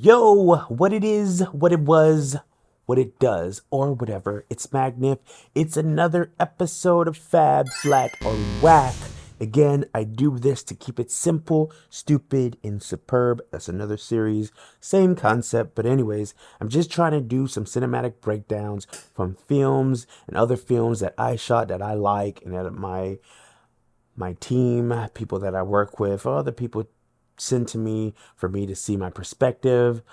Yo, what it is, what it was, what it does, or whatever. It's Magnif. It's another episode of Fab, Flat, or Whack. Again, I do this to keep it simple, stupid, and superb. That's another series. Same concept, but anyways, I'm just trying to do some cinematic breakdowns from films and other films that I shot that I like and that my team, people that I work with, or other people send to me for me to see my perspective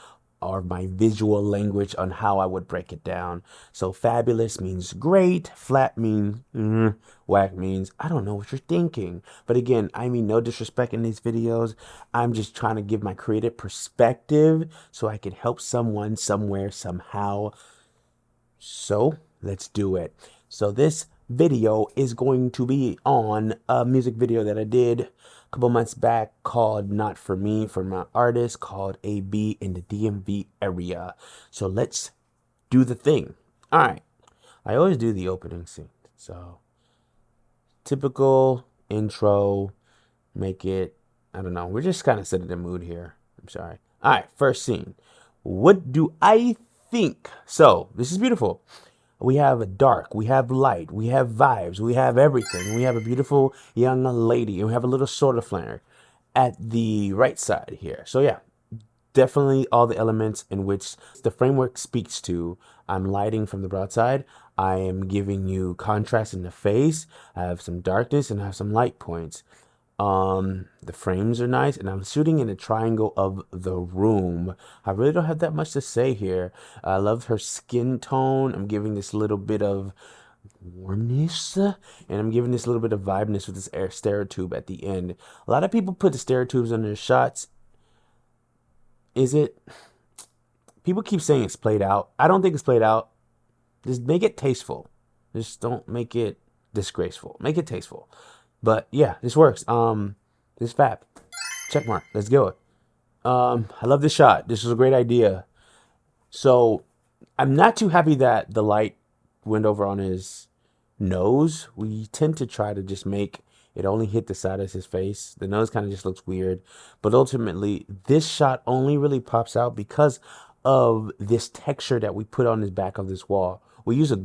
or my visual language on how I would break it down. So fabulous means great, flat means whack means I don't know what you're thinking. But again, I mean no disrespect in these videos. I'm just trying to give my creative perspective so I can help someone somewhere somehow. So let's do it. So this video is going to be on a music video that I did a couple months back called Not For Me, for my artist called AB in the DMV area. So let's do the thing. All right. I always do the opening scene. So typical intro, make it, I don't know. We're just kind of setting the mood here. I'm sorry. All right. First scene. What do I think? So this is beautiful. We have a dark, we have light, we have vibes, we have everything. We have a beautiful young lady, and we have a little soda flare at the right side here. So yeah, definitely all the elements in which the framework speaks to. I'm lighting from the broadside. I am giving you contrast in the face. I have some darkness and I have some light points. The frames are nice, and I'm shooting in a triangle of the room. I really don't have that much to say here. I love her skin tone. I'm giving this little bit of warmness, and I'm giving this little bit of vibeness with this air stereotube at the end. A lot of people put the stereotubes on their shots. Is it? People keep saying it's played out. I don't think it's played out. Just make it tasteful. Just don't make it disgraceful. Make it tasteful. But yeah, this works. This is fab. Check mark. Let's go. I love this shot. This was a great idea. So I'm not too happy that the light went over on his nose. We tend to try to just make it only hit the side of his face. The nose kind of just looks weird. But ultimately, this shot only really pops out because of this texture that we put on the back of this wall. We use a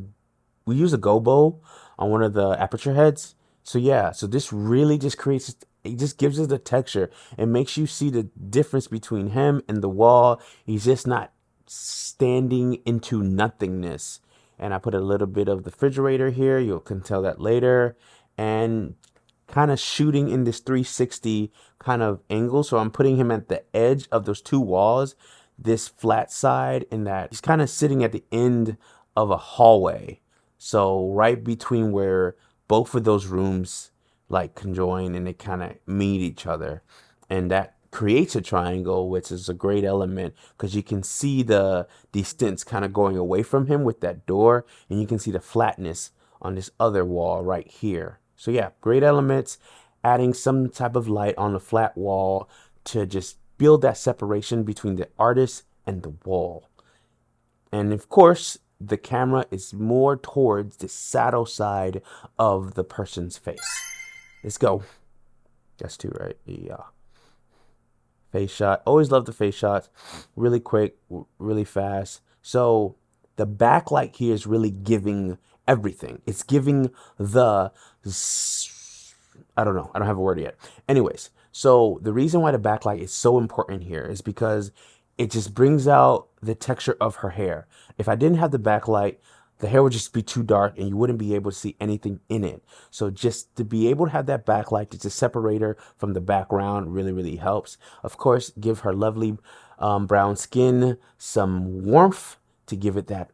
gobo on one of the aperture heads. So yeah, so this really just creates, it just gives us the texture. It makes you see the difference between him and the wall. He's just not standing into nothingness. And I put a little bit of the refrigerator here. You can tell that later. And kind of shooting in this 360 kind of angle. So I'm putting him at the edge of those two walls, this flat side, and that he's kind of sitting at the end of a hallway. So right between where both of those rooms like conjoin and they kind of meet each other, and that creates a triangle, which is a great element because you can see the distance kind of going away from him with that door, and you can see the flatness on this other wall right here. So yeah, great elements, adding some type of light on the flat wall to just build that separation between the artist and the wall. And of course, the camera is more towards the shadow side of the person's face. Let's go. That's two, right? Yeah. Face shot. Always love the face shots. Really quick, really fast. So the backlight here is really giving everything. It's giving the, I don't know. I don't have a word yet. Anyways, so the reason why the backlight is so important here is because it just brings out the texture of her hair. If I didn't have the backlight, the hair would just be too dark and you wouldn't be able to see anything in it. So just to be able to have that backlight to just separate her from the background really, really helps. Of course, give her lovely brown skin some warmth to give it that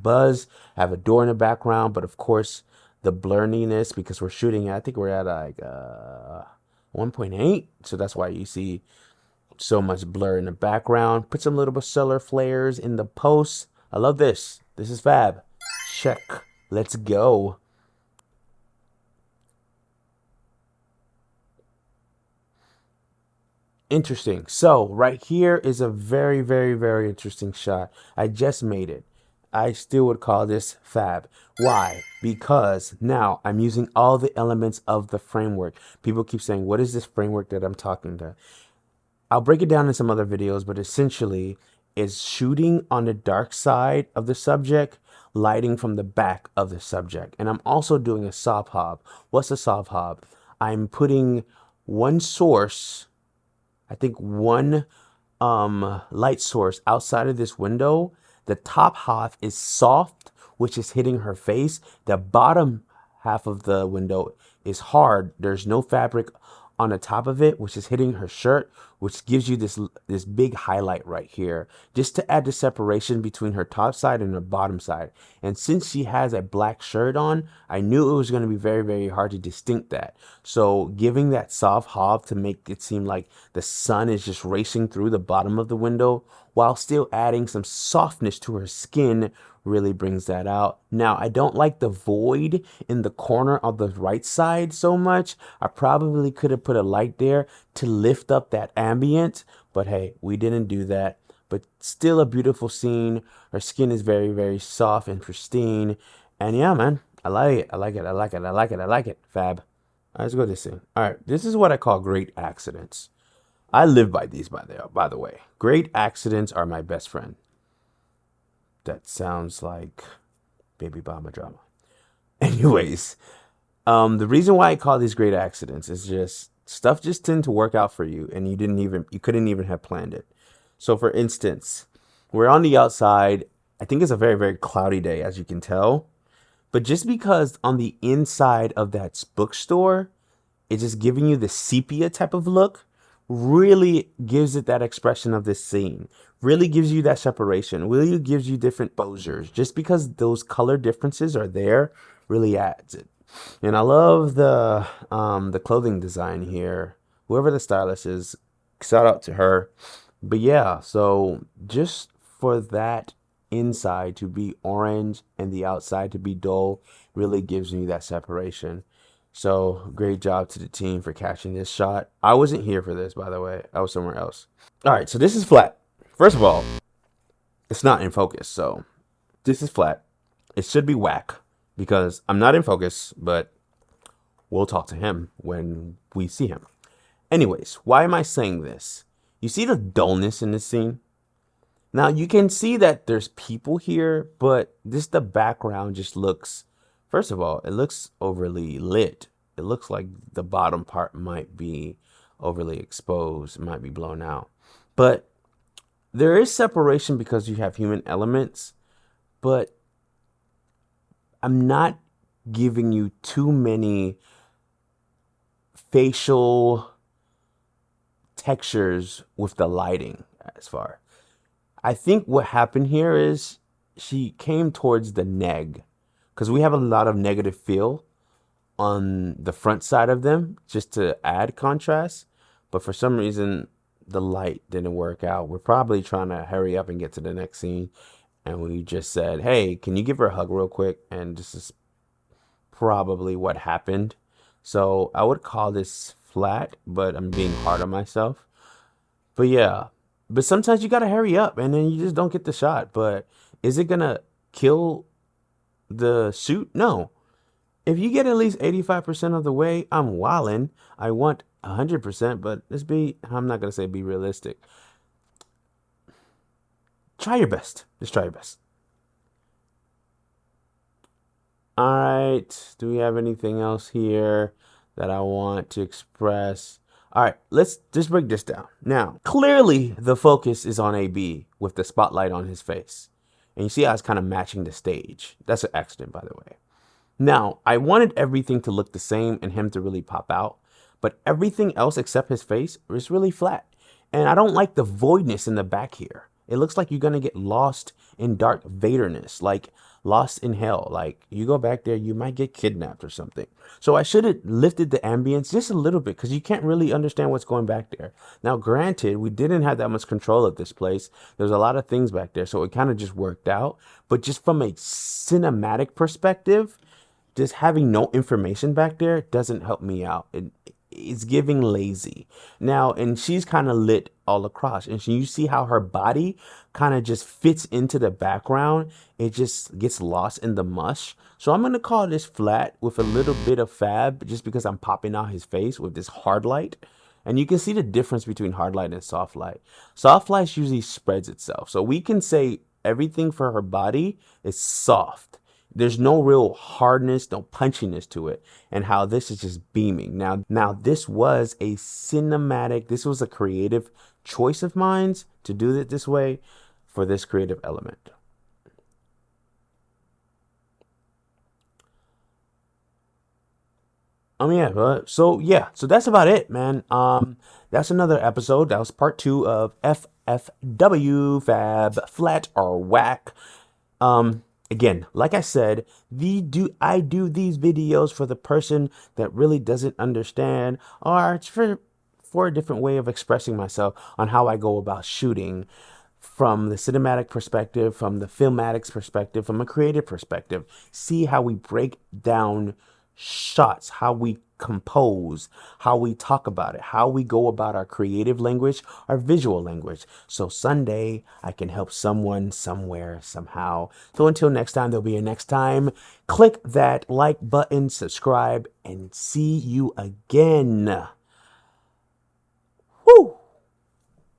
buzz. Have a door in the background, but of course the blurriness, because we're shooting, I think we're at like 1.8. So that's why you see so much blur in the background. Put some little bit solar flares in the post. I love this. This is fab. Check. Let's go. Interesting. So right here is a very, very, very interesting shot. I just made it. I still would call this fab. Why? Because now I'm using all the elements of the framework. People keep saying, what is this framework that I'm talking to? I'll break it down in some other videos, but essentially it's shooting on the dark side of the subject, lighting from the back of the subject. And I'm also doing a soft hob. What's a soft hob? I'm putting one source, I think one light source outside of this window. The top half is soft, which is hitting her face. The bottom half of the window is hard. There's no fabric on the top of it, which is hitting her shirt, which gives you this big highlight right here, just to add the separation between her top side and her bottom side. And since she has a black shirt on, I knew it was going to be very, very hard to distinct that. So giving that soft hob to make it seem like the sun is just racing through the bottom of the window while still adding some softness to her skin really brings that out. Now, I don't like the void in the corner of the right side so much. I probably could have put a light there to lift up that ambient, but hey, we didn't do that. But still a beautiful scene. Her skin is very, very soft and pristine. And yeah, man, I like it. I like it. I like it. I like it. I like it. Fab. All right, let's go to this thing. All right, this is what I call great accidents. I live by these, by the way. Great accidents are my best friend. That sounds like baby mama drama. Anyways, the reason why I call these great accidents is just stuff just tend to work out for you, and you couldn't even have planned it. So, for instance, we're on the outside. I think it's a very, very cloudy day, as you can tell. But just because on the inside of that bookstore, it's just giving you the sepia type of look, really gives it that expression of this scene, really gives you that separation, really gives you different posures. Just because those color differences are there really adds it. And I love the clothing design here. Whoever the stylist is, shout out to her. But yeah, so just for that inside to be orange and the outside to be dull really gives me that separation. So great job to the team for catching this shot. I wasn't here for this, by the way. I was somewhere else. All right, so this is flat. First of all, it's not in focus. So this is flat. It should be whack because I'm not in focus, but we'll talk to him when we see him. Anyways, why am I saying this? You see the dullness in this scene? Now you can see that there's people here, but the background just looks, first of all, it looks overly lit. It looks like the bottom part might be overly exposed, it might be blown out. But there is separation because you have human elements, but I'm not giving you too many facial textures with the lighting as far. I think what happened here is she came towards the neg because we have a lot of negative feel on the front side of them just to add contrast. But for some reason, the light didn't work out. We're probably trying to hurry up and get to the next scene. And we just said, hey, can you give her a hug real quick? And this is probably what happened. So I would call this flat, but I'm being hard on myself. But yeah. But sometimes you gotta hurry up and then you just don't get the shot. But is it gonna kill the shoot? No. If you get at least 85% of the way, I'm wildin'. I want 100%, but I'm not gonna say be realistic. Try your best. Just try your best. All right. Do we have anything else here that I want to express? All right, let's just break this down. Now, clearly the focus is on AB with the spotlight on his face. And you see how it's kind of matching the stage. That's an accident, by the way. Now, I wanted everything to look the same and him to really pop out. But everything else except his face is really flat. And I don't like the voidness in the back here. It looks like you're going to get lost in Darth Vaderness, like lost in hell. Like you go back there, you might get kidnapped or something. So I should have lifted the ambience just a little bit because you can't really understand what's going back there. Now, granted, we didn't have that much control of this place. There's a lot of things back there, so it kind of just worked out. But just from a cinematic perspective, just having no information back there doesn't help me out. It's giving lazy. Now, and she's kind of lit all across. And you see how her body kind of just fits into the background. It just gets lost in the mush. So I'm going to call this flat with a little bit of fab just because I'm popping out his face with this hard light. And you can see the difference between hard light and soft light. Soft light usually spreads itself. So we can say everything for her body is soft. There's no real hardness, no punchiness to it. And how this is just beaming. Now this was a cinematic, this was a creative choice of mine to do it this way for this creative element. So that's about it, man. That's another episode. That was part 2 of FFW, Fab, Flat or Whack. Again, like I said, I do these videos for the person that really doesn't understand, or it's for a different way of expressing myself on how I go about shooting from the cinematic perspective, from the filmatics perspective, from a creative perspective. See how we break down shots, how we compose, how we talk about it, how we go about our creative language, our visual language. So Sunday, I can help someone, somewhere, somehow. So until next time, there'll be a next time. Click that like button, subscribe, and see you again.